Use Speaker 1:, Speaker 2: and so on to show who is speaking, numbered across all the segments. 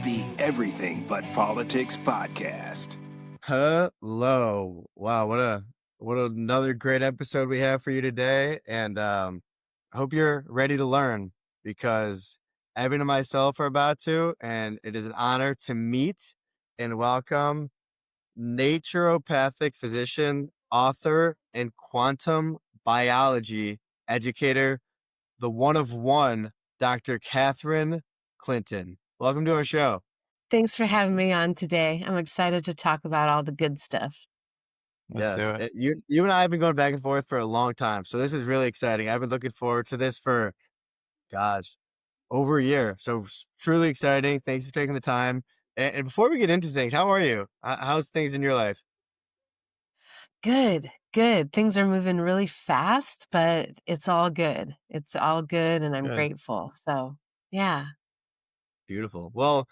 Speaker 1: the Everything But Politics podcast.
Speaker 2: Hello. Wow, what another great episode we have for you today. And I hope you're ready to learn, because Evan and myself are about to, and it is an honor to meet and welcome naturopathic physician, author, and quantum biology educator, the one of one, Dr. Catherine Clinton. Welcome to our show.
Speaker 3: Thanks for having me on today. I'm excited to talk about all the good stuff.
Speaker 4: Let's do it.
Speaker 2: You and I have been going back and forth for a long time, so this is really exciting. I've been looking forward to this for, gosh, over a year. So truly exciting. Thanks for taking the time. And before we get into things, how are you? How's things in your life?
Speaker 3: Good. Things are moving really fast, but it's all good. It's all good, and I'm
Speaker 4: Good.
Speaker 3: grateful. So, yeah.
Speaker 2: Beautiful. Well,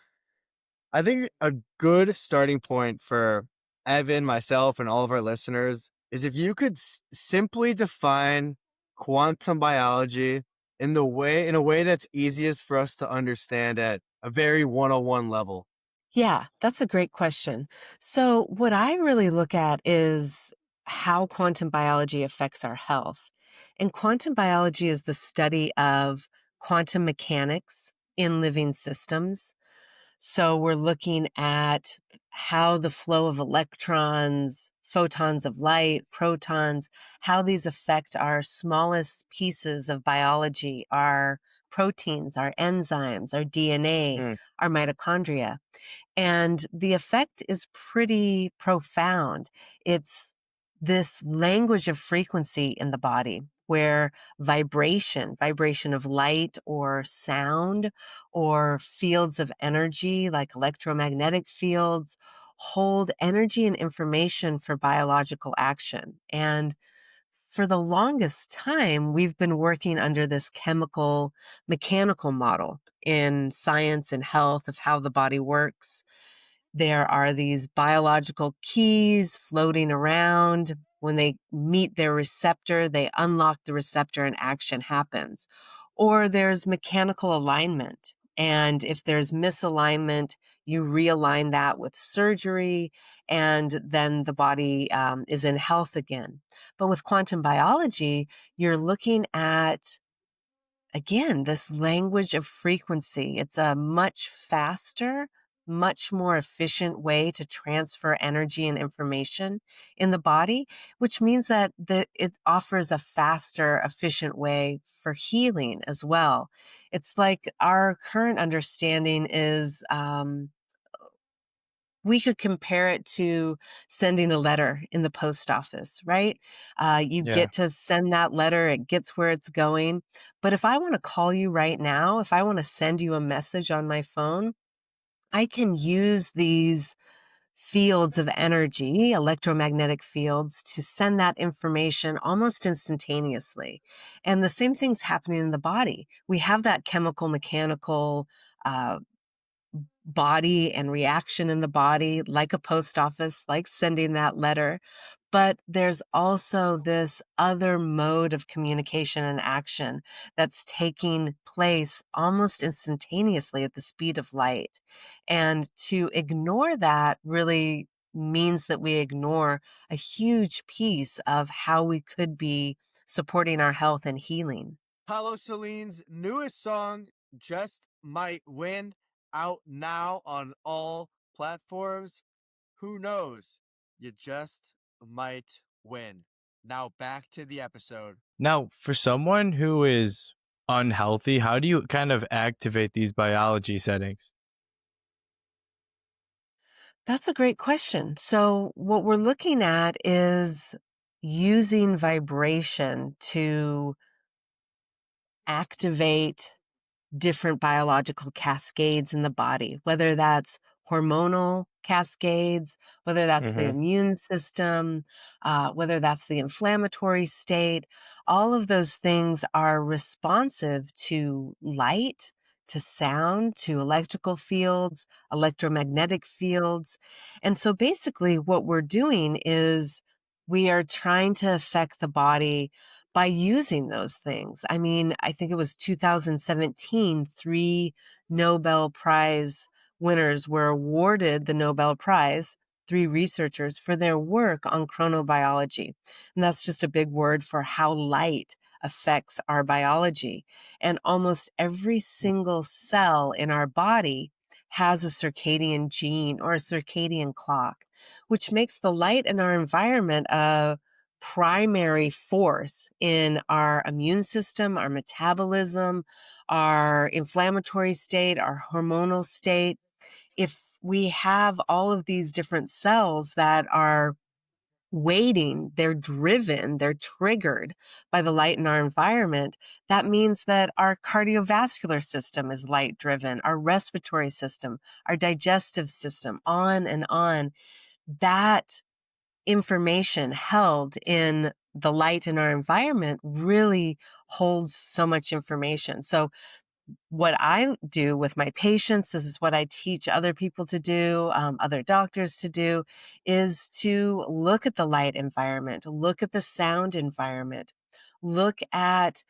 Speaker 2: I think a good starting point for Evan, myself, and all of our listeners is if you could simply define quantum biology in a way that's easiest for us to understand at a very 101 level.
Speaker 3: Yeah, that's a great question. So, what I really look at is how quantum biology affects our health. And quantum biology is the study of quantum mechanics in living systems. So we're looking at how the flow of electrons, photons of light, protons, how these affect our smallest pieces of biology, our proteins, our enzymes, our DNA, our mitochondria. And the effect is pretty profound. It's this language of frequency in the body where vibration of light or sound or fields of energy like electromagnetic fields hold energy and information for biological action. And for the longest time, we've been working under this chemical mechanical model in science and health of how the body works. There are these biological keys floating around. When they meet their receptor, they unlock the receptor and action happens. Or there's mechanical alignment. And if there's misalignment, you realign that with surgery, and then the body is in health again. But with quantum biology, you're looking at, again, this language of frequency. It's a much faster, much more efficient way to transfer energy and information in the body, which means that it offers a faster, efficient way for healing as well. It's like our current understanding is, we could compare it to sending a letter in the post office, right? You
Speaker 4: Yeah.
Speaker 3: get to send that letter, it gets where it's going. But if I want to call you right now, if I want to send you a message on my phone, I can use these fields of energy, electromagnetic fields, to send that information almost instantaneously. And the same thing's happening in the body. We have that chemical, mechanical, body and reaction in the body, like a post office, like sending that letter. But there's also this other mode of communication and action that's taking place almost instantaneously at the speed of light. And to ignore that really means that we ignore a huge piece of how we could be supporting our health and healing.
Speaker 2: Paulo Celine's newest song, Just Might Win, out now on all platforms. Who knows? You just might win. Now back to the episode.
Speaker 4: Now, for someone who is unhealthy, how do you kind of activate these biology settings?
Speaker 3: That's a great question. So, what we're looking at is using vibration to activate different biological cascades in the body, whether that's hormonal cascades, whether that's the immune system, whether that's the inflammatory state. All of those things are responsive to light, to sound, to electrical fields, electromagnetic fields. And so basically what we're doing is we are trying to affect the body by using those things. I mean, I think it was 2017, 3 Nobel Prize winners were awarded the Nobel Prize, 3 researchers, for their work on chronobiology. And that's just a big word for how light affects our biology. And almost every single cell in our body has a circadian gene or a circadian clock, which makes the light in our environment a primary force in our immune system, our metabolism, our inflammatory state, our hormonal state. If we have all of these different cells that are waiting, they're driven, they're triggered by the light in our environment, that means that our cardiovascular system is light driven, our respiratory system, our digestive system, on and on. That information held in the light in our environment really holds so much information. So what I do with my patients, this is what I teach other people to do, other doctors to do, is to look at the light environment, look at the sound environment, look at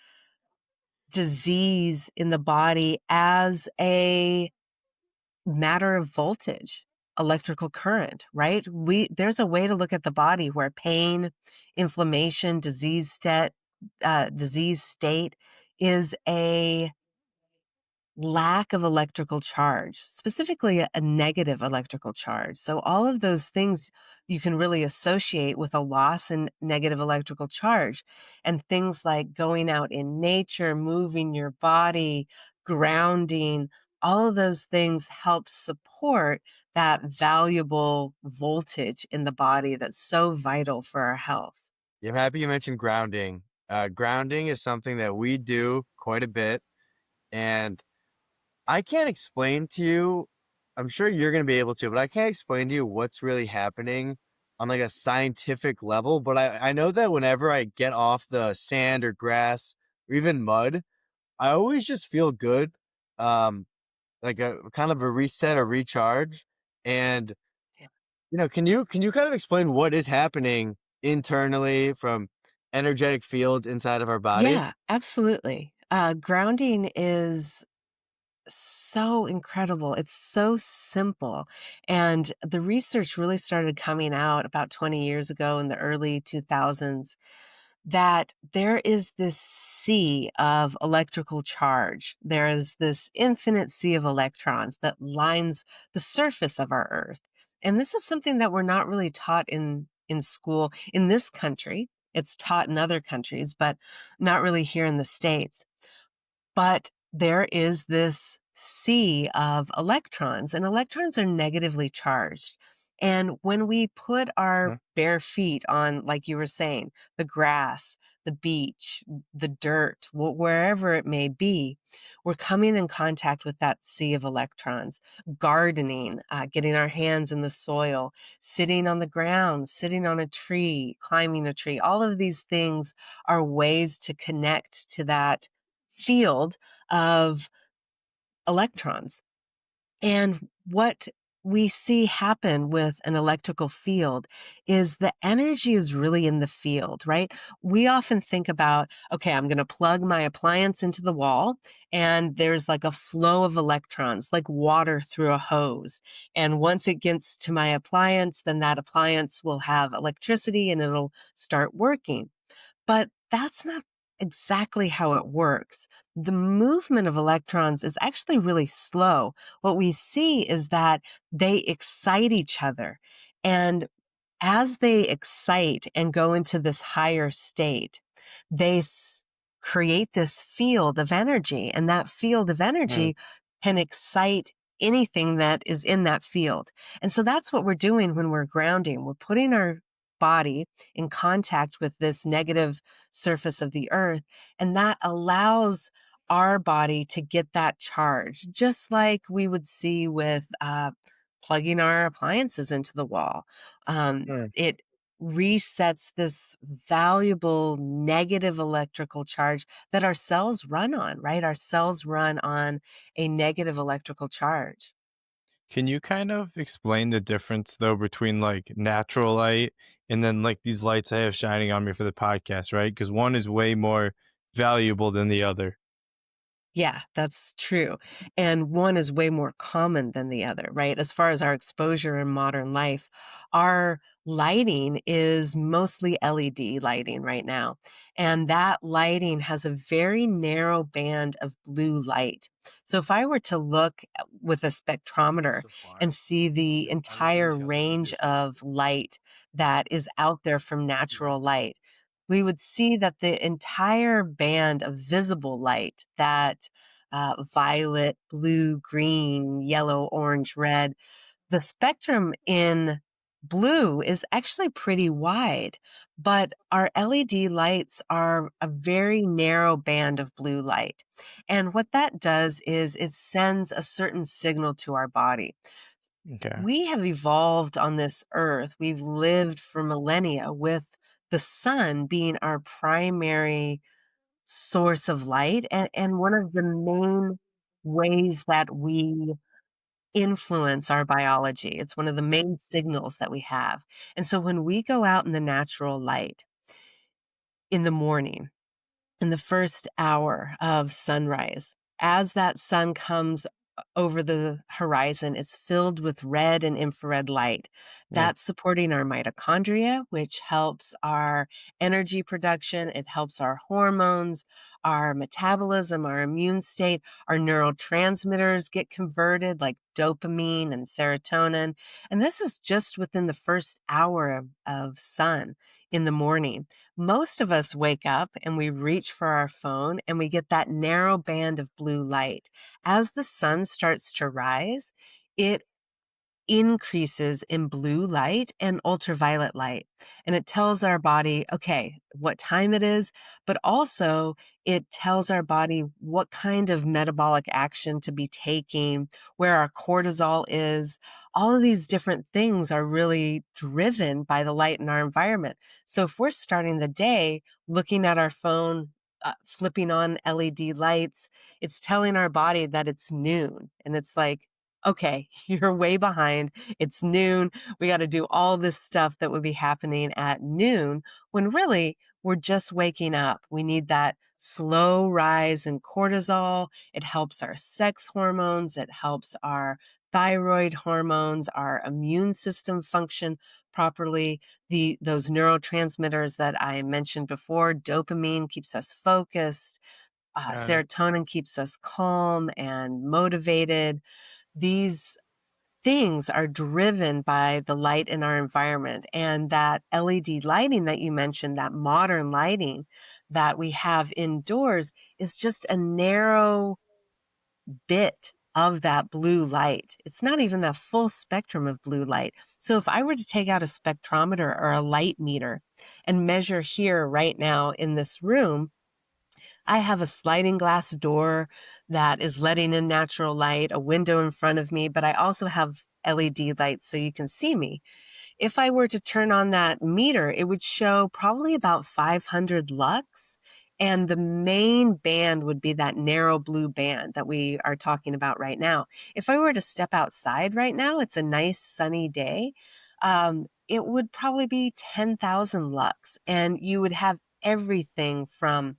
Speaker 3: disease in the body as a matter of voltage, electrical current, right? There's a way to look at the body where pain, inflammation, disease state is a lack of electrical charge, specifically a negative electrical charge. So all of those things you can really associate with a loss in negative electrical charge. And things like going out in nature, moving your body, grounding, all of those things help support that valuable voltage in the body that's so vital for our health.
Speaker 2: Yeah, I'm happy you mentioned grounding. Grounding is something that we do quite a bit, and I can't explain to you. I'm sure you're going to be able to, but I can't explain to you what's really happening on like a scientific level. But I know that whenever I get off the sand or grass or even mud, I always just feel good, um, like a kind of a reset or recharge. And
Speaker 3: Yeah.
Speaker 2: can you kind of explain what is happening internally from energetic fields inside of our body?
Speaker 3: Yeah, absolutely. Grounding is so incredible. It's so simple. And the research really started coming out about 20 years ago in the early 2000s that there is this sea of electrical charge. There is this infinite sea of electrons that lines the surface of our Earth. And this is something that we're not really taught in school in this country. It's taught in other countries, but not really here in the States. But there is this sea of electrons, and electrons are negatively charged. And when we put our
Speaker 2: Mhm.
Speaker 3: bare feet on, like you were saying, the grass, the beach, the dirt, wherever it may be, we're coming in contact with that sea of electrons. Gardening, getting our hands in the soil, sitting on the ground, sitting on a tree, climbing a tree, all of these things are ways to connect to that field of electrons. And what we see happen with an electrical field is the energy is really in the field, right? We often think about, okay, I'm going to plug my appliance into the wall and there's like a flow of electrons, like water through a hose. And once it gets to my appliance, then that appliance will have electricity and it'll start working. But that's not exactly how it works. The movement of electrons is actually really slow. What we see is that they excite each other. And as they excite and go into this higher state, they create this field of energy. And that field of
Speaker 2: Mm.
Speaker 3: energy can excite anything that is in that field. And so that's what we're doing when we're grounding. We're putting our body in contact with this negative surface of the earth. And that allows our body to get that charge, just like we would see with plugging our appliances into the wall.
Speaker 2: Mm.
Speaker 3: It resets this valuable negative electrical charge that our cells run on, right? Our cells run on a negative electrical charge.
Speaker 4: Can you kind of explain the difference though between like natural light and then like these lights I have shining on me for the podcast, right? Because one is way more valuable than the other.
Speaker 3: Yeah, that's true. And one is way more common than the other, right? As far as our exposure in modern life, our lighting is mostly LED lighting right now. And that lighting has a very narrow band of blue light. So if I were to look with a spectrometer and see the entire range of light that is out there from natural light, we would see that the entire band of visible light, that violet, blue, green, yellow, orange, red, the spectrum in blue is actually pretty wide, but our LED lights are a very narrow band of blue light. And what that does is it sends a certain signal to our body.
Speaker 4: Okay.
Speaker 3: We have evolved on this earth. We've lived for millennia with the sun being our primary source of light and one of the main ways that we influence our biology. It's one of the main signals that we have. And so when we go out in the natural light in the morning, in the first hour of sunrise, as that sun comes over the horizon, it's filled with red and infrared light.
Speaker 4: Yeah.
Speaker 3: That's supporting our mitochondria, which helps our energy production. It helps our hormones, our metabolism, our immune state, our neurotransmitters get converted like dopamine and serotonin. And this is just within the first hour of sun in the morning. Most of us wake up and we reach for our phone and we get that narrow band of blue light. As the sun starts to rise, it increases in blue light and ultraviolet light. And it tells our body, okay, what time it is, but also it tells our body what kind of metabolic action to be taking, where our cortisol is. All of these different things are really driven by the light in our environment. So if we're starting the day looking at our phone, flipping on LED lights, it's telling our body that it's noon. And it's like, okay, you're way behind. It's noon. We got to do all this stuff that would be happening at noon when really we're just waking up. We need that slow rise in cortisol. It helps our sex hormones. It helps our thyroid hormones, our immune system function properly. Those neurotransmitters that I mentioned before, dopamine keeps us focused.
Speaker 4: Got it.
Speaker 3: Serotonin keeps us calm and motivated. These things are driven by the light in our environment. And that LED lighting that you mentioned, that modern lighting that we have indoors, is just a narrow bit of that blue light. It's not even the full spectrum of blue light. So if I were to take out a spectrometer or a light meter and measure here right now in this room, I have a sliding glass door that is letting in natural light, a window in front of me, but I also have LED lights so you can see me. If I were to turn on that meter, it would show probably about 500 lux. And the main band would be that narrow blue band that we are talking about right now. If I were to step outside right now, it's a nice sunny day. It would probably be 10,000 lux. And you would have everything from,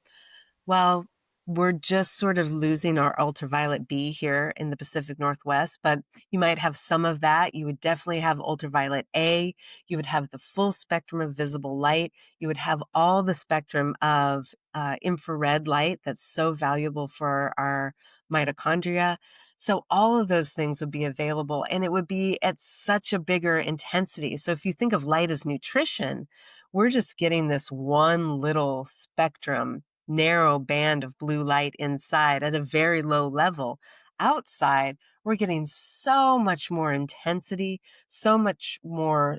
Speaker 3: well, we're just sort of losing our ultraviolet B here in the Pacific Northwest, but you might have some of that. You would definitely have ultraviolet A. You would have the full spectrum of visible light. You would have all the spectrum of infrared light that's so valuable for our mitochondria. So all of those things would be available, and it would be at such a bigger intensity. So if you think of light as nutrition, we're just getting this one little spectrum, narrow band of blue light inside at a very low level. Outside, we're getting so much more intensity, so much more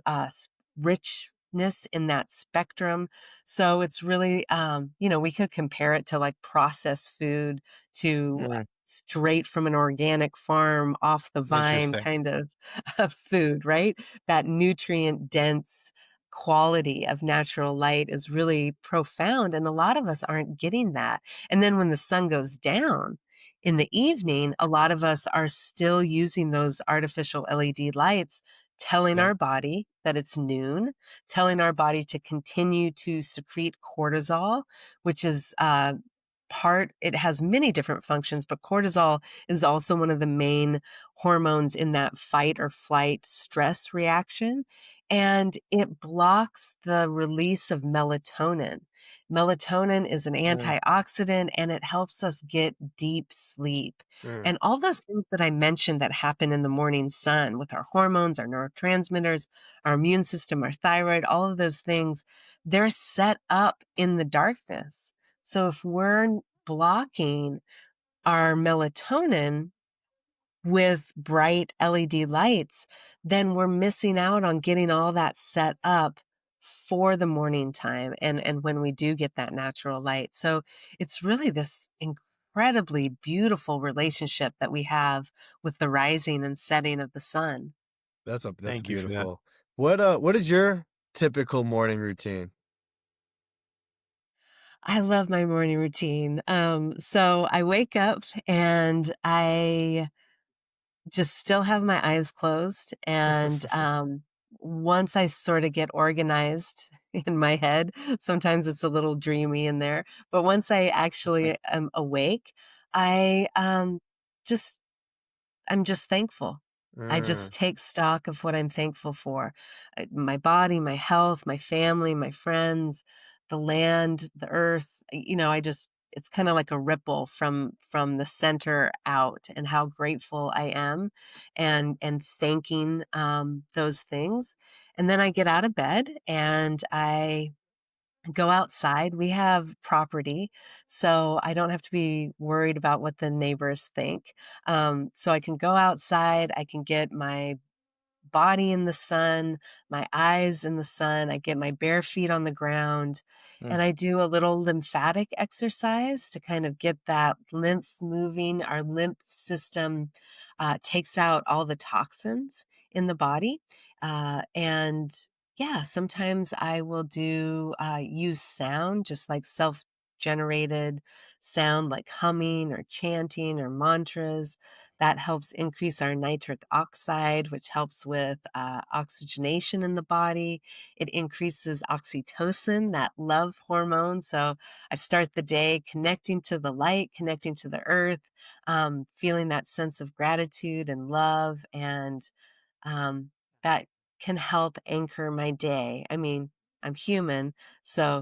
Speaker 3: richness in that spectrum. So it's really, we could compare it to like processed food, to
Speaker 4: Mm,
Speaker 3: straight from an organic farm, off the vine
Speaker 4: interesting.
Speaker 3: kind of food, right? That nutrient dense quality of natural light is really profound, and a lot of us aren't getting that. And then when the sun goes down in the evening, a lot of us are still using those artificial LED lights, telling
Speaker 4: Yeah.
Speaker 3: our body that it's noon, telling our body to continue to secrete cortisol, which is it has many different functions, but cortisol is also one of the main hormones in that fight or flight stress reaction. And it blocks the release of melatonin. Melatonin is an
Speaker 2: Mm,
Speaker 3: antioxidant and it helps us get deep sleep.
Speaker 2: mm.
Speaker 3: And all those things that I mentioned that happen in the morning sun with our hormones, our neurotransmitters, our immune system, our thyroid, all of those things, they're set up in the darkness. So if we're blocking our melatonin with bright LED lights, then we're missing out on getting all that set up for the morning time and when we do get that natural light. So it's really this incredibly beautiful relationship that we have with the rising and setting of the sun.
Speaker 2: That's
Speaker 4: Thank you for that.
Speaker 2: beautiful. What is your typical morning routine?
Speaker 3: I love my morning routine. So I wake up and I just still have my eyes closed. And once I sort of get organized in my head, sometimes it's a little dreamy in there, but once I actually am awake, I just I'm just thankful. I
Speaker 2: Mm,
Speaker 3: just take stock of what I'm thankful for. My body, my health, my family, my friends, the land, the earth. I just it's kind of like a ripple from the center out and how grateful I am and thanking those things. And then I get out of bed and I go outside. We have property, so I don't have to be worried about what the neighbors think. So I can go outside, I can get my body in the sun, my eyes in the sun. I get my bare feet on the ground
Speaker 2: mm,
Speaker 3: and I do a little lymphatic exercise to kind of get that lymph moving. Our lymph system takes out all the toxins in the body. And yeah, sometimes I will use sound, just like self generated sound, like humming or chanting or mantras that helps increase our nitric oxide, which helps with oxygenation in the body. It increases oxytocin, that love hormone. So I start the day connecting to the light, connecting to the earth, feeling that sense of gratitude and love. And that can help anchor my day. I mean, I'm human, so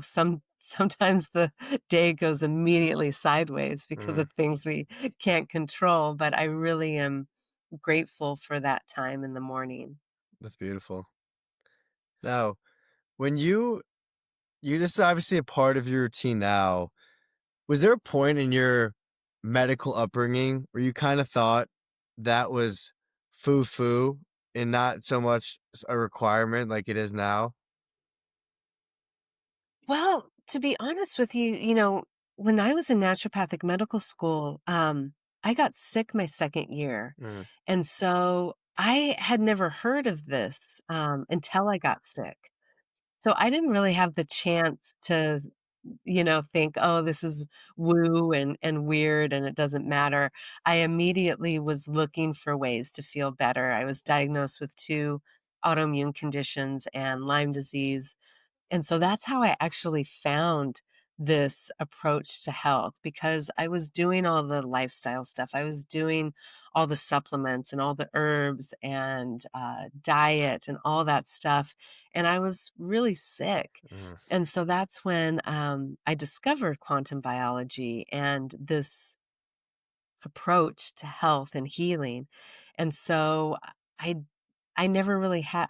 Speaker 3: sometimes the day goes immediately sideways because
Speaker 2: mm.
Speaker 3: of things we can't control, but I really am grateful for that time in the morning.
Speaker 2: That's beautiful. Now, when you this is obviously a part of your routine now. Was there a point in your medical upbringing where you kind of thought that was foo-foo and not so much a requirement like it is now?
Speaker 3: Well, to be honest with you, when I was in naturopathic medical school, I got sick my second year.
Speaker 2: Mm,
Speaker 3: And so I had never heard of this until I got sick. So I didn't really have the chance to, think, oh, this is woo and weird and it doesn't matter. I immediately was looking for ways to feel better. I was diagnosed with two autoimmune conditions and Lyme disease. And so that's how I actually found this approach to health because I was doing all the lifestyle stuff. I was doing all the supplements and all the herbs and diet and all that stuff. And I was really sick.
Speaker 2: mm,
Speaker 3: And so that's when I discovered quantum biology and this approach to health and healing. And so I I never really had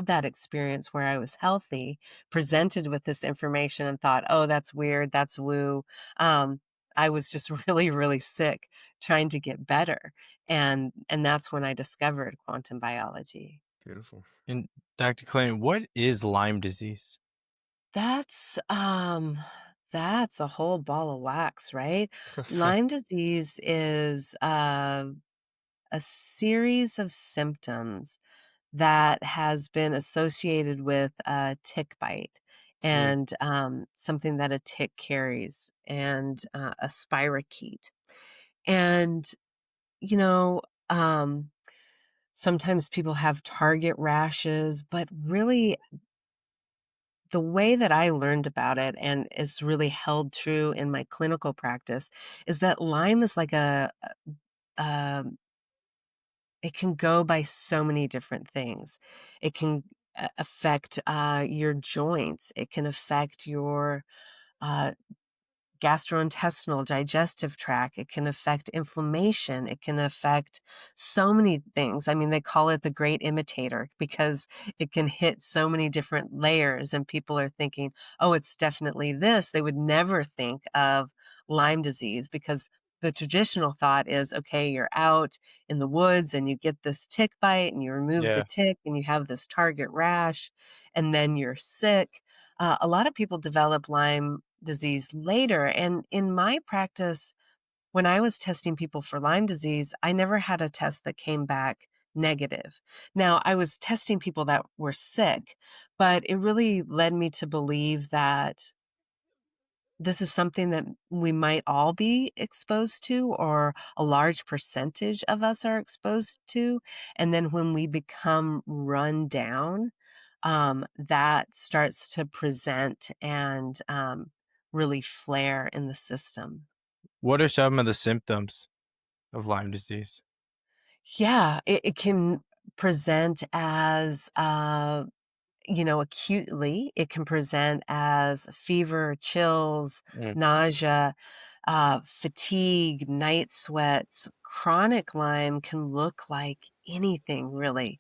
Speaker 3: that experience where I was healthy, presented with this information and thought, "Oh, that's weird, that's woo." Um, I was just really, really sick trying to get better. And that's when I discovered quantum biology.
Speaker 2: beautiful.
Speaker 4: And Dr. Clayton, what is Lyme disease?
Speaker 3: That's that's a whole ball of wax, right? Lyme disease is a series of symptoms that has been associated with a tick bite
Speaker 2: Mm,
Speaker 3: and something that a tick carries and a spirochete. And, you know, um, sometimes people have target rashes, but really the way that I learned about it, and it's really held true in my clinical practice, is that Lyme is like um, it can go by so many different things. It can affect your joints. It can affect your uh, gastrointestinal, digestive tract. It can affect inflammation. It can affect so many things. I mean, they call it the great imitator because it can hit so many different layers, and people are thinking, oh, it's definitely this. They would never think of Lyme disease because the traditional thought is, okay, you're out in the woods and you get this tick bite and you remove the
Speaker 4: Yeah.
Speaker 3: tick and you have this target rash and then you're sick. A lot of people develop Lyme disease later. And in my practice, when I was testing people for Lyme disease, I never had a test that came back negative. Now, I was testing people that were sick, but it really led me to believe that this is something that we might all be exposed to, or a large percentage of us are exposed to. And then when we become run down, that starts to present and really flare in the system.
Speaker 4: What are some of the symptoms of Lyme disease?
Speaker 3: Yeah, it can present as acutely. It can present as fever, chills,
Speaker 4: Mm.
Speaker 3: nausea, fatigue, night sweats. Chronic Lyme can look like anything, really.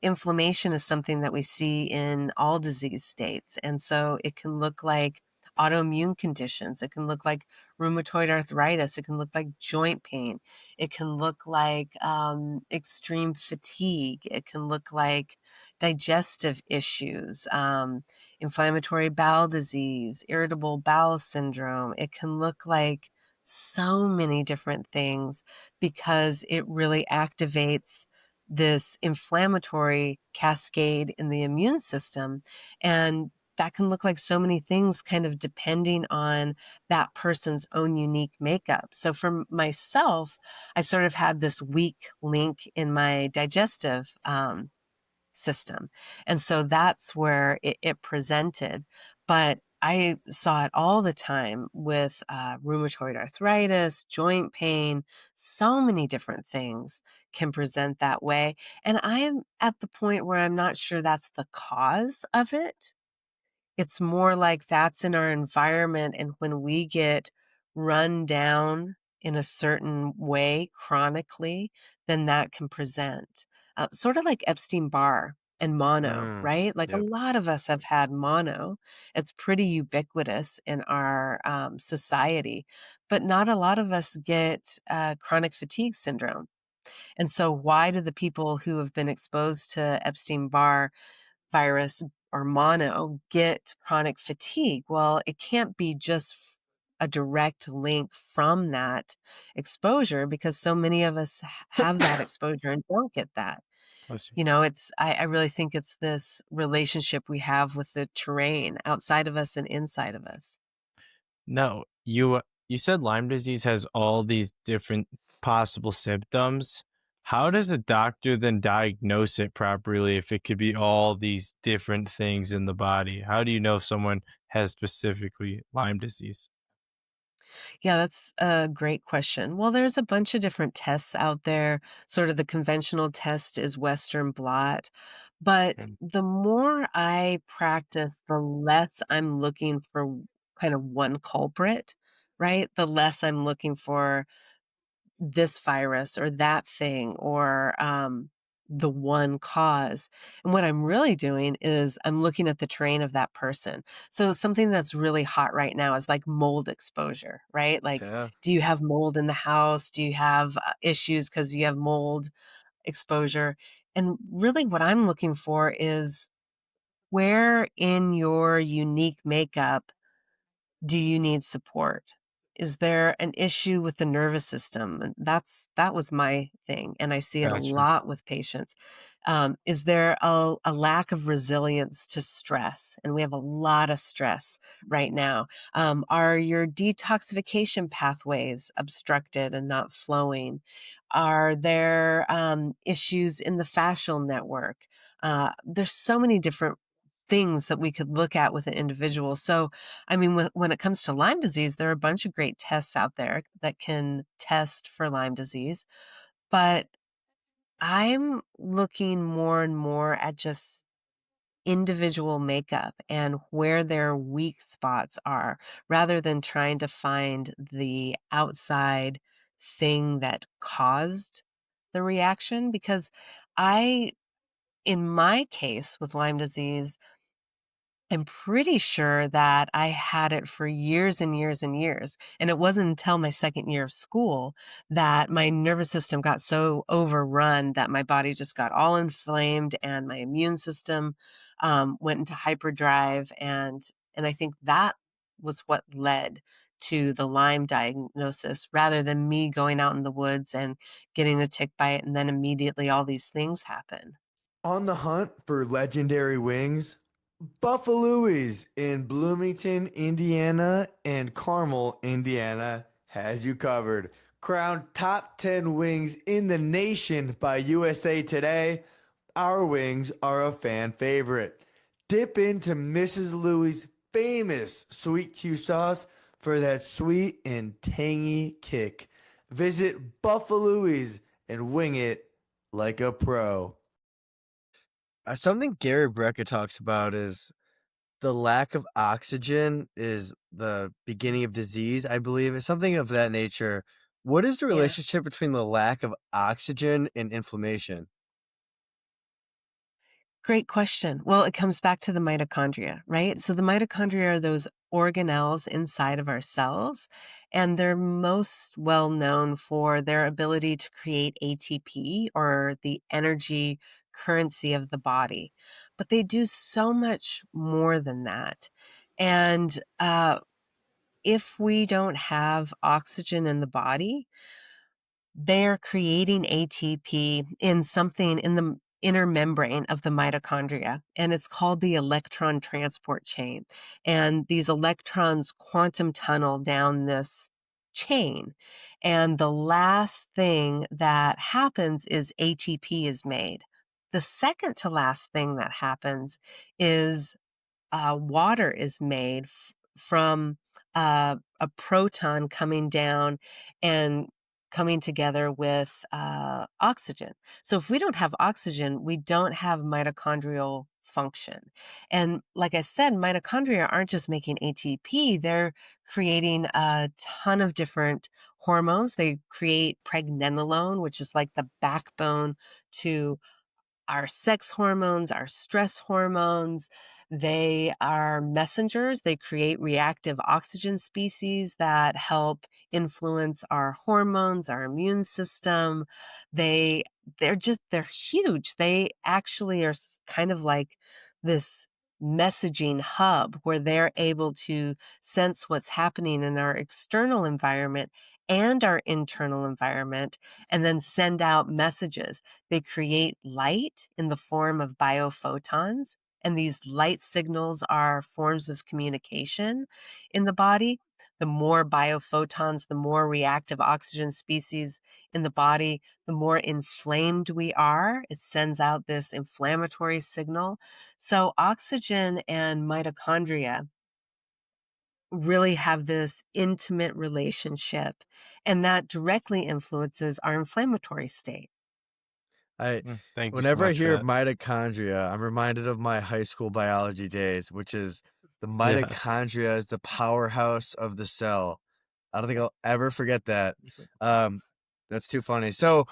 Speaker 3: Inflammation is something that we see in all disease states. And so it can look like autoimmune conditions. It can look like rheumatoid arthritis. It can look like joint pain. It can look like extreme fatigue. It can look like digestive issues, inflammatory bowel disease, irritable bowel syndrome. It can look like so many different things because it really activates this inflammatory cascade in the immune system. And that can look like so many things, kind of depending on that person's own unique makeup. So for myself, I sort of had this weak link in my digestive system. And so that's where it presented. But I saw it all the time with rheumatoid arthritis, joint pain, so many different things can present that way. And I am at the point where I'm not sure that's the cause of it. It's more like that's in our environment, and when we get run down in a certain way chronically, then that can present. Sort of like Epstein-Barr and mono,
Speaker 2: Mm,
Speaker 3: right? Like a
Speaker 2: yep.
Speaker 3: lot of us have had mono. It's pretty ubiquitous in our society, but not a lot of us get chronic fatigue syndrome. And so, why do the people who have been exposed to Epstein-Barr virus or mono get chronic fatigue? Well, it can't be just a direct link from that exposure because so many of us have that exposure and don't get that.
Speaker 4: Bless you.
Speaker 3: I really think it's this relationship we have with the terrain outside of us and inside of us.
Speaker 4: No, you said Lyme disease has all these different possible symptoms. How does a doctor then diagnose it properly if it could be all these different things in the body? How do you know if someone has specifically Lyme disease?
Speaker 3: Yeah, that's a great question. Well, there's a bunch of different tests out there. Sort of the conventional test is Western blot. But
Speaker 4: Mm.
Speaker 3: the more I practice, the less I'm looking for kind of one culprit, right? The less I'm looking for this virus or that thing or the one cause. And what I'm really doing is I'm looking at the terrain of that person. So something that's really hot right now is like mold exposure, right? Like,
Speaker 2: Yeah.
Speaker 3: do you have mold in the house? Do you have issues because you have mold exposure? And really, what I'm looking for is where in your unique makeup do you need support? Is there an issue with the nervous system? And that was my thing, and I see it a
Speaker 4: Gotcha.
Speaker 3: lot with patients. Is there a lack of resilience to stress? And we have a lot of stress right now. Are your detoxification pathways obstructed and not flowing? Are there issues in the fascial network? There's so many different things that we could look at with an individual. So, I mean, when it comes to Lyme disease, there are a bunch of great tests out there that can test for Lyme disease, but I'm looking more and more at just individual makeup and where their weak spots are rather than trying to find the outside thing that caused the reaction. Because I, in my case with Lyme disease, I'm pretty sure that I had it for years and years and years. And it wasn't until my second year of school that my nervous system got so overrun that my body just got all inflamed and my immune system went into hyperdrive. And I think that was what led to the Lyme diagnosis rather than me going out in the woods and getting a tick bite and then immediately all these things happen.
Speaker 5: On the hunt for legendary wings, Buffalo's in Bloomington, Indiana, and Carmel, Indiana has you covered. Crowned top 10 wings in the nation by USA Today, our wings are a fan favorite. Dip into Mrs. Louie's famous sweet Q sauce for that sweet and tangy kick. Visit Buffalo's and wing it like a pro.
Speaker 2: Something Gary Brecka talks about is the lack of oxygen is the beginning of disease, I believe. It's something of that nature. What is the
Speaker 3: Yeah.
Speaker 2: relationship between the lack of oxygen and inflammation?
Speaker 3: Great question. Well, it comes back to the mitochondria, right? So the mitochondria are those organelles inside of our cells, and they're most well known for their ability to create ATP or the energy currency of the body. But they do so much more than that. And if we don't have oxygen in the body, they're creating ATP in something in the inner membrane of the mitochondria, and it's called the electron transport chain. And these electrons quantum tunnel down this chain. And the last thing that happens is ATP is made. The second to last thing that happens is water is made from a proton coming down and coming together with oxygen. So if we don't have oxygen, we don't have mitochondrial function. And like I said, mitochondria aren't just making ATP, they're creating a ton of different hormones. They create pregnenolone, which is like the backbone to our sex hormones, our stress hormones. They are messengers. They create reactive oxygen species that help influence our hormones, our immune system. They they're huge. They actually are kind of like this messaging hub where they're able to sense what's happening in our external environment and our internal environment and then send out messages. They create light in the form of biophotons, and these light signals are forms of communication in the body. The more biophotons, the more reactive oxygen species in the body, the more inflamed we are. It sends out this inflammatory signal. So, oxygen and mitochondria really have this intimate relationship, and that directly influences our inflammatory state.
Speaker 2: I
Speaker 4: Thank you so
Speaker 2: Whenever I
Speaker 4: much for
Speaker 2: hear
Speaker 4: that.
Speaker 2: mitochondria, I'm reminded of my high school biology days, which is the
Speaker 4: Yes.
Speaker 2: mitochondria is the powerhouse of the cell. I don't think I'll ever forget that. Um, that's too funny. So,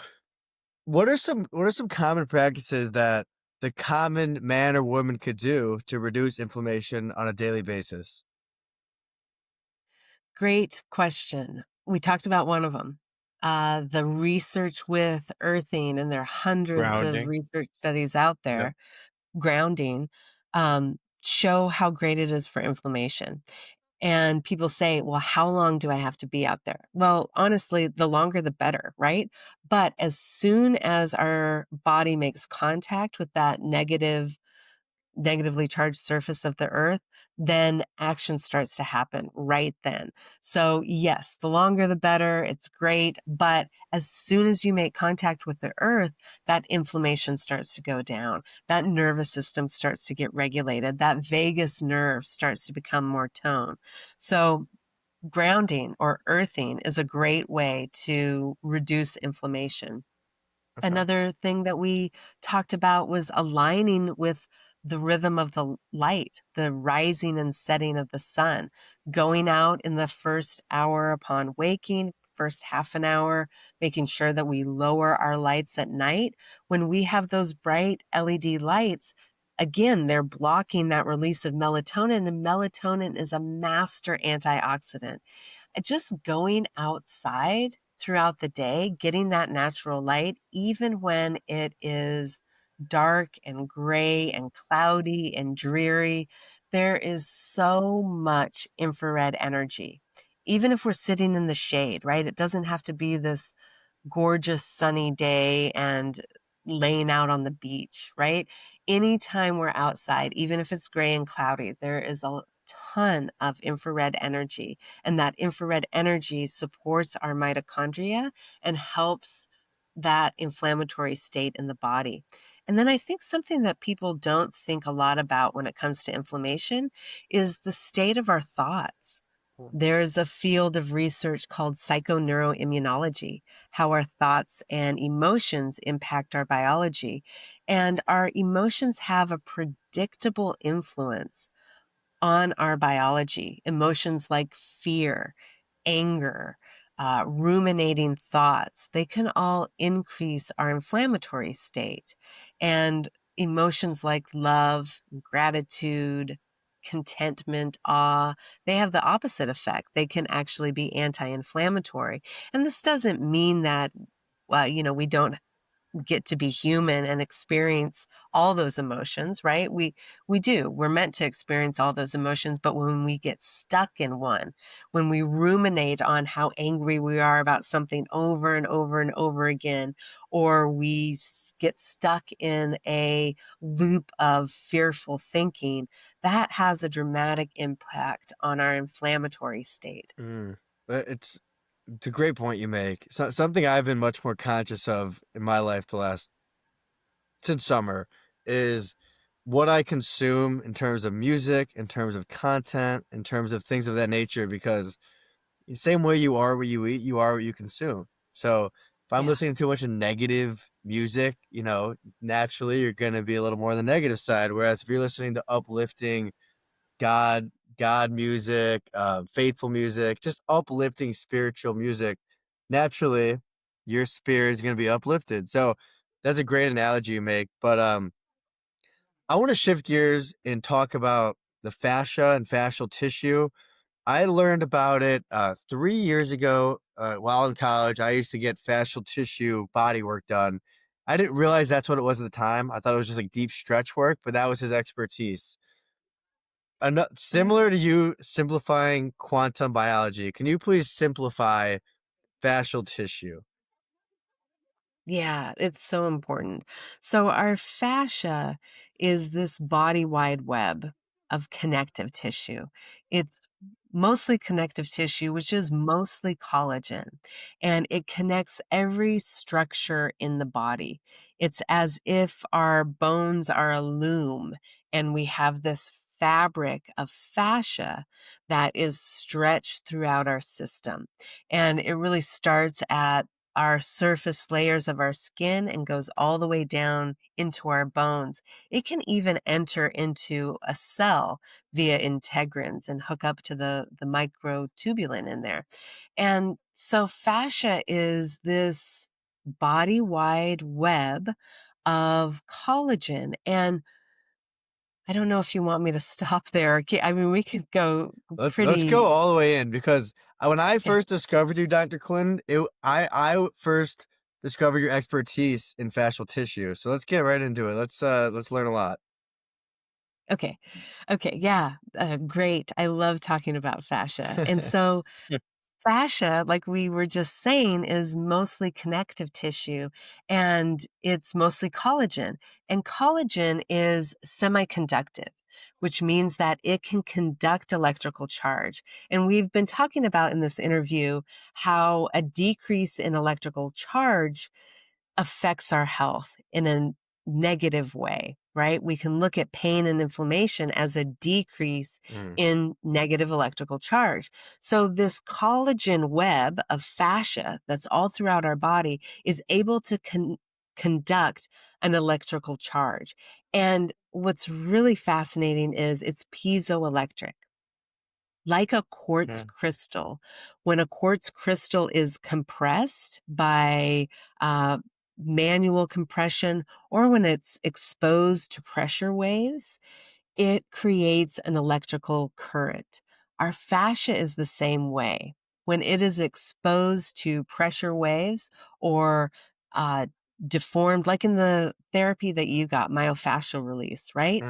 Speaker 2: what are some common practices that the common man or woman could do to reduce inflammation on a daily basis?
Speaker 3: Great question. We talked about one of them. The research with earthing, and there are hundreds of
Speaker 4: Grounding.
Speaker 3: research studies out
Speaker 4: Yep.
Speaker 3: there, grounding, show how great it is for inflammation. And people say, well, how long do I have to be out there? Well, honestly, the longer the better, right? But as soon as our body makes contact with that negative negatively charged surface of the earth, then action starts to happen right then. So yes, the longer the better, it's great. But as soon as you make contact with the earth, that inflammation starts to go down. That nervous system starts to get regulated. That vagus nerve starts to become more toned. So grounding or earthing is a great way to reduce inflammation.
Speaker 2: Okay.
Speaker 3: Another thing that we talked about was aligning with the rhythm of the light, the rising and setting of the sun, going out in the first hour upon waking, first half an hour, making sure that we lower our lights at night. When we have those bright LED lights, again, they're blocking that release of melatonin, and melatonin is a master antioxidant. Just going outside throughout the day, getting that natural light, even when it is dark and gray and cloudy and dreary, there is so much infrared energy. Even if we're sitting in the shade, right? It doesn't have to be this gorgeous sunny day and laying out on the beach, right? Anytime we're outside, even if it's gray and cloudy, there is a ton of infrared energy. And that infrared energy supports our mitochondria and helps that inflammatory state in the body. And then I think something that people don't think a lot about when it comes to inflammation is the state of our thoughts. There's a field of research called psychoneuroimmunology, how our thoughts and emotions impact our biology. And our emotions have a predictable influence on our biology. Emotions like fear, anger, ruminating thoughts, they can all increase our inflammatory state. And emotions like love, gratitude, contentment, awe, they have the opposite effect. They can actually be anti-inflammatory. And this doesn't mean that, we don't get to be human and experience all those emotions, right? We do. We're meant to experience all those emotions, but when we get stuck in one, when we ruminate on how angry we are about something over and over and over again, or we get stuck in a loop of fearful thinking, that has a dramatic impact on our inflammatory state.
Speaker 2: But it's a great point you make. Something I've been much more conscious of in my life since summer is what I consume in terms of music, in terms of content, in terms of things of that nature, because the same way you are what you eat, you are what you consume. So if I'm
Speaker 3: Yeah.
Speaker 2: listening to a bunch of negative music, naturally you're going to be a little more on the negative side. Whereas if you're listening to uplifting God music, faithful music, just uplifting spiritual music, naturally your spirit is going to be uplifted. So that's a great analogy you make. But I want to shift gears and talk about the fascia and fascial tissue. I learned about it 3 years ago while in college. I used to get fascial tissue body work done. I didn't realize that's what it was at the time. I thought it was just like deep stretch work, but that was his expertise. Similar to you simplifying quantum biology, can you please simplify fascial tissue?
Speaker 3: Yeah, it's so important. So our fascia is this body-wide web of connective tissue. It's mostly connective tissue, which is mostly collagen, and it connects every structure in the body. It's as if our bones are a loom and we have this fabric of fascia that is stretched throughout our system. And it really starts at our surface layers of our skin and goes all the way down into our bones. It can even enter into a cell via integrins and hook up to the microtubulin in there. And so fascia is this body-wide web of collagen. And I don't know if you want me to stop there. I mean, we could go
Speaker 2: Let's go
Speaker 3: pretty.
Speaker 2: all the way in, because when I
Speaker 3: Yeah.
Speaker 2: first discovered you, Dr. Clinton, I first discovered your expertise in fascial tissue. So let's get right into it. Let's learn a lot.
Speaker 3: Okay. Okay. Yeah. Great. I love talking about fascia. And so fascia, like we were just saying, is mostly connective tissue and it's mostly collagen. And collagen is semiconductive, which means that it can conduct electrical charge. And we've been talking about in this interview how a decrease in electrical charge affects our health in a negative way, right? We can look at pain and inflammation as a decrease in negative electrical charge. So this collagen web of fascia that's all throughout our body is able to conduct an electrical charge. And what's really fascinating is it's piezoelectric. Like a quartz crystal, when a quartz crystal is compressed by manual compression or when it's exposed to pressure waves, it creates an electrical current. Our fascia is the same way. When it is exposed to pressure waves or deformed, like in the therapy that you got, myofascial release, right?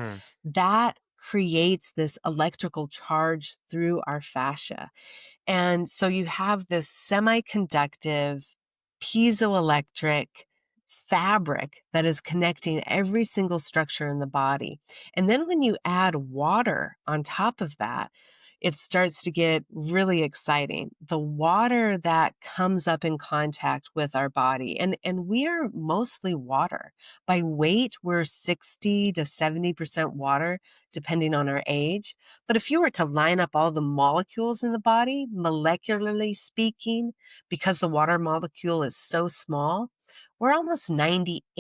Speaker 3: That creates this electrical charge through our fascia. And so you have this semiconductive, piezoelectric fabric that is connecting every single structure in the body. And then when you add water on top of that, it starts to get really exciting. The water that comes up in contact with our body, and we are mostly water. By weight, we're 60 to 70% water, depending on our age. But if you were to line up all the molecules in the body, molecularly speaking, because the water molecule is so small, we're almost 98%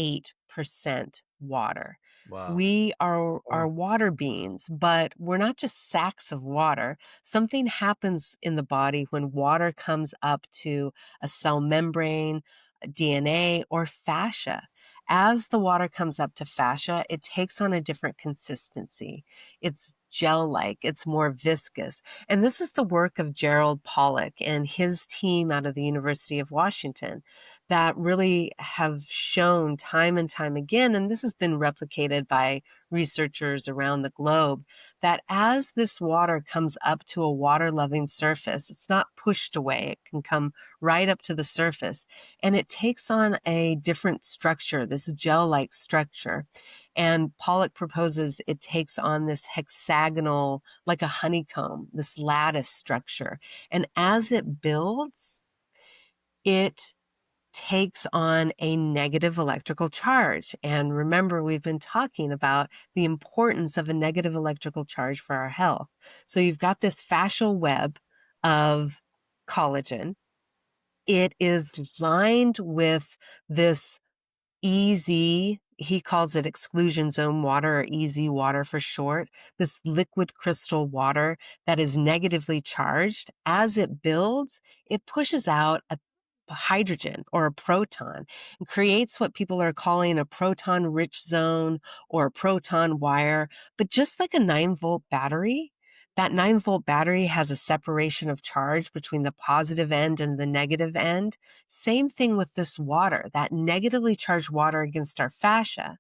Speaker 3: water.
Speaker 2: Wow.
Speaker 3: We are water beings, but we're not just sacks of water. Something happens in the body when water comes up to a cell membrane, DNA, or fascia. As the water comes up to fascia, it takes on a different consistency. It's gel-like, it's more viscous. And this is the work of Gerald Pollack and his team out of the University of Washington that really have shown time and time again, and this has been replicated by researchers around the globe, that as this water comes up to a water-loving surface, it's not pushed away. It can come right up to the surface, and it takes on a different structure, this gel-like structure. And Pollack proposes it takes on this hexagonal, like a honeycomb, this lattice structure. And as it builds, it takes on a negative electrical charge. And remember, we've been talking about the importance of a negative electrical charge for our health. So you've got this fascial web of collagen. It is lined with this EZ, he calls it exclusion zone water, or EZ water for short, this liquid crystal water that is negatively charged. As it builds, it pushes out a hydrogen or a proton and creates what people are calling a proton rich zone or a proton wire. But just like a 9-volt battery, that 9-volt battery has a separation of charge between the positive end and the negative end. Same thing with this water, that negatively charged water against our fascia,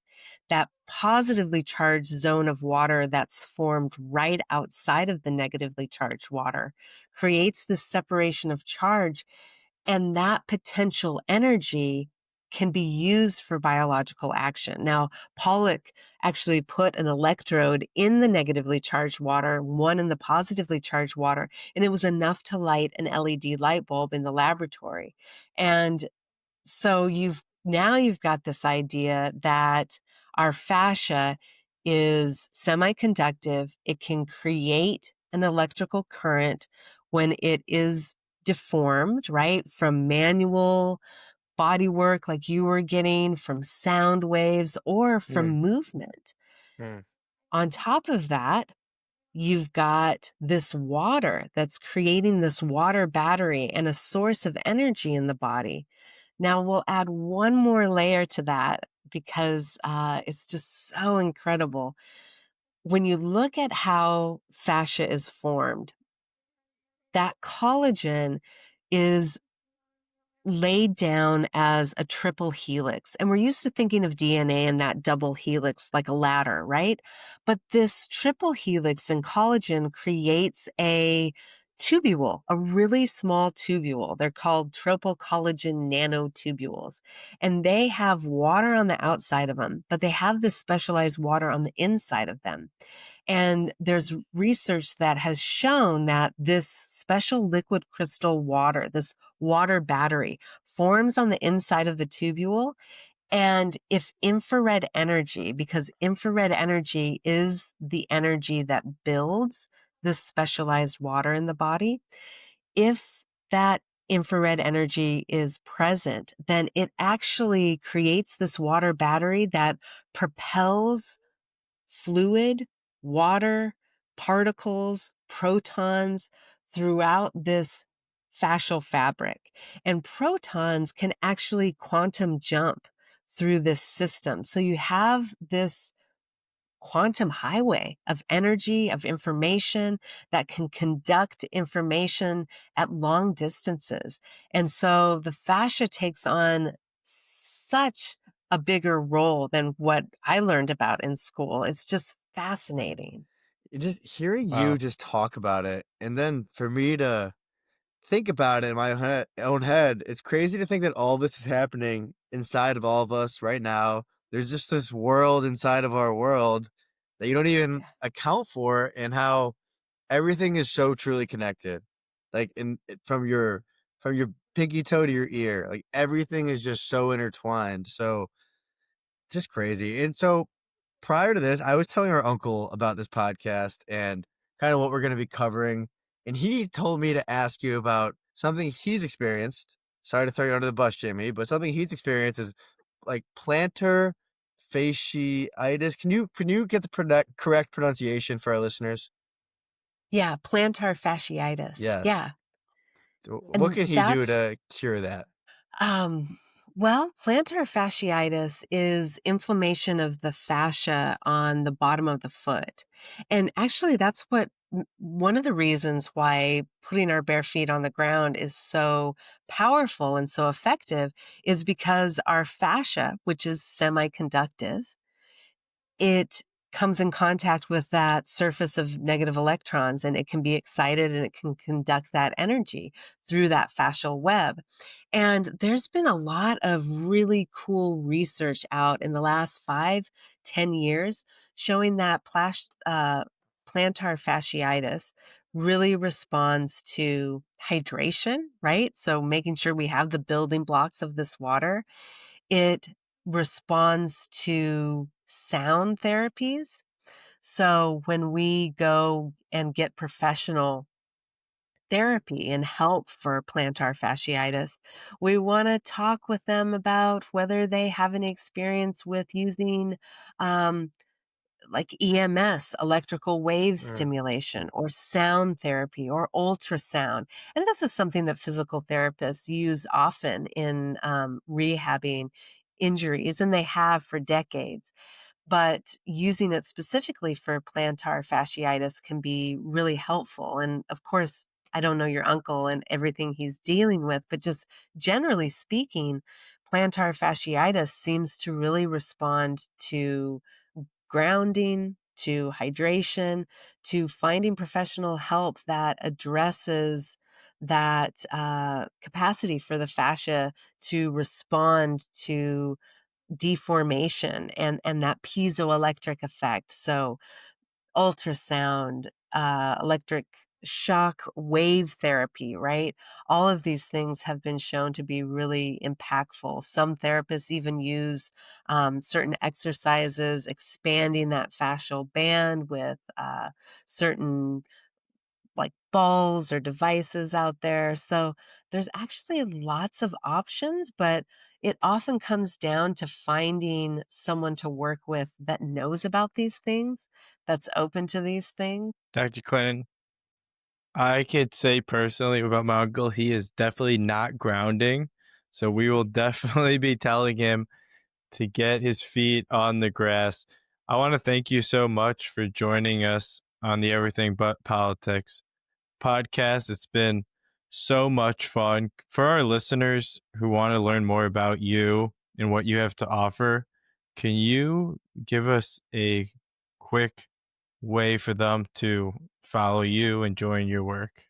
Speaker 3: that positively charged zone of water that's formed right outside of the negatively charged water creates this separation of charge. And that potential energy can be used for biological action. Now, Pollack actually put an electrode in the negatively charged water, one in the positively charged water, and it was enough to light an LED light bulb in the laboratory. And so you've got this idea that our fascia is semiconductive. It can create an electrical current when it is deformed, right? From manual body work like you were getting, from sound waves, or from movement. On top of that, you've got this water that's creating this water battery and a source of energy in the body. Now we'll add one more layer to that because it's just so incredible. When you look at how fascia is formed, that collagen is laid down as a triple helix. And we're used to thinking of DNA in that double helix like a ladder, right? But this triple helix in collagen creates a tubule, a really small tubule. They're called tropocollagen nanotubules. And they have water on the outside of them, but they have this specialized water on the inside of them. And there's research that has shown that this special liquid crystal water, this water battery, forms on the inside of the tubule. And if infrared energy, because infrared energy is the energy that builds this specialized water in the body, if that infrared energy is present, then it actually creates this water battery that propels fluid, water, particles, protons throughout this fascial fabric. And protons can actually quantum jump through this system. So you have this quantum highway of energy, of information that can conduct information at long distances. And so the fascia takes on such a bigger role than what I learned about in school. It's just fascinating.
Speaker 2: Just hearing you
Speaker 4: Wow.
Speaker 2: just talk about it, and then for me to think about it in my own head, it's crazy to think that all this is happening inside of all of us right now. There's just this world inside of our world that you don't even
Speaker 3: Yeah.
Speaker 2: account for, and how everything is so truly connected. Like from your pinky toe to your ear, like everything is just so intertwined. So just crazy. And so prior to this, I was telling our uncle about this podcast and kind of what we're going to be covering. And he told me to ask you about something he's experienced. Sorry to throw you under the bus, Jamie, but something he's experienced is like plantar fasciitis. Can you get the correct pronunciation for our listeners?
Speaker 3: Yeah, plantar fasciitis.
Speaker 2: Yes.
Speaker 3: Yeah.
Speaker 2: What
Speaker 3: And
Speaker 2: can he do
Speaker 3: that's
Speaker 2: to cure that?
Speaker 3: Um, well, plantar fasciitis is inflammation of the fascia on the bottom of the foot. And actually, that's one of the reasons why putting our bare feet on the ground is so powerful and so effective is because our fascia, which is semiconductive, it comes in contact with that surface of negative electrons and it can be excited and it can conduct that energy through that fascial web. And there's been a lot of really cool research out in the last 5-10 years showing that plantar fasciitis really responds to hydration, right? So making sure we have the building blocks of this water. It responds to sound therapies. So when we go and get professional therapy and help for plantar fasciitis, we want to talk with them about whether they have any experience with using um, like EMS, electrical wave
Speaker 2: Right.
Speaker 3: stimulation, or sound therapy, or ultrasound. And this is something that physical therapists use often in rehabbing injuries, and they have for decades. But using it specifically for plantar fasciitis can be really helpful. And of course, I don't know your uncle and everything he's dealing with, but just generally speaking, plantar fasciitis seems to really respond to grounding, to hydration, to finding professional help that addresses that capacity for the fascia to respond to deformation and that piezoelectric effect. So ultrasound, electric shock wave therapy, right? All of these things have been shown to be really impactful. Some therapists even use certain exercises, expanding that fascial band with certain like balls or devices out there. So there's actually lots of options, but it often comes down to finding someone to work with that knows about these things, that's open to these things.
Speaker 4: Dr. Clinton, I could say personally about my uncle, he is definitely not grounding. So we will definitely be telling him to get his feet on the grass. I want to thank you so much for joining us on the Everything But Politics podcast. It's been so much fun. For our listeners who want to learn more about you and what you have to offer, can you give us a quick way for them to follow you and join your work?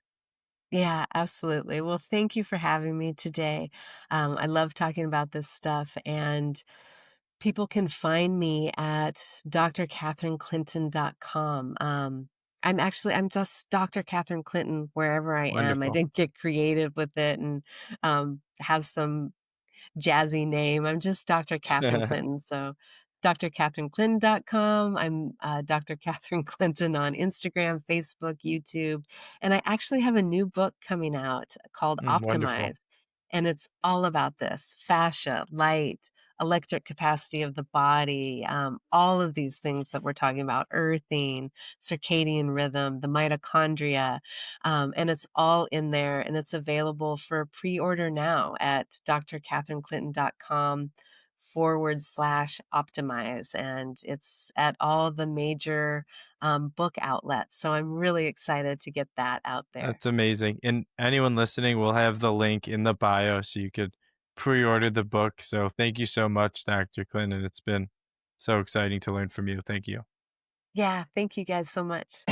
Speaker 3: Yeah, absolutely. Well, thank you for having me today. I love talking about this stuff, and people can find me at drcatherineclinton.com. I'm just Dr. Catherine Clinton wherever I am. I
Speaker 4: Wonderful.
Speaker 3: didn't get creative with it and have some jazzy name. I'm just Dr. Catherine Clinton. So drcatherineclinton.com. I'm Dr. Catherine Clinton on Instagram, Facebook, YouTube. And I actually have a new book coming out called
Speaker 4: Wonderful.
Speaker 3: Optimize. And it's all about this fascia, light, electric capacity of the body, all of these things that we're talking about, earthing, circadian rhythm, the mitochondria, and it's all in there, and it's available for pre-order now at drcatherineclinton.com/optimize. And it's at all the major book outlets. So I'm really excited to get that out there.
Speaker 4: That's amazing. And anyone listening, we'll have the link in the bio so you could pre-order the book. So thank you so much, Dr. Clinton. It's been so exciting to learn from you. Thank you.
Speaker 3: Yeah, thank you guys so much.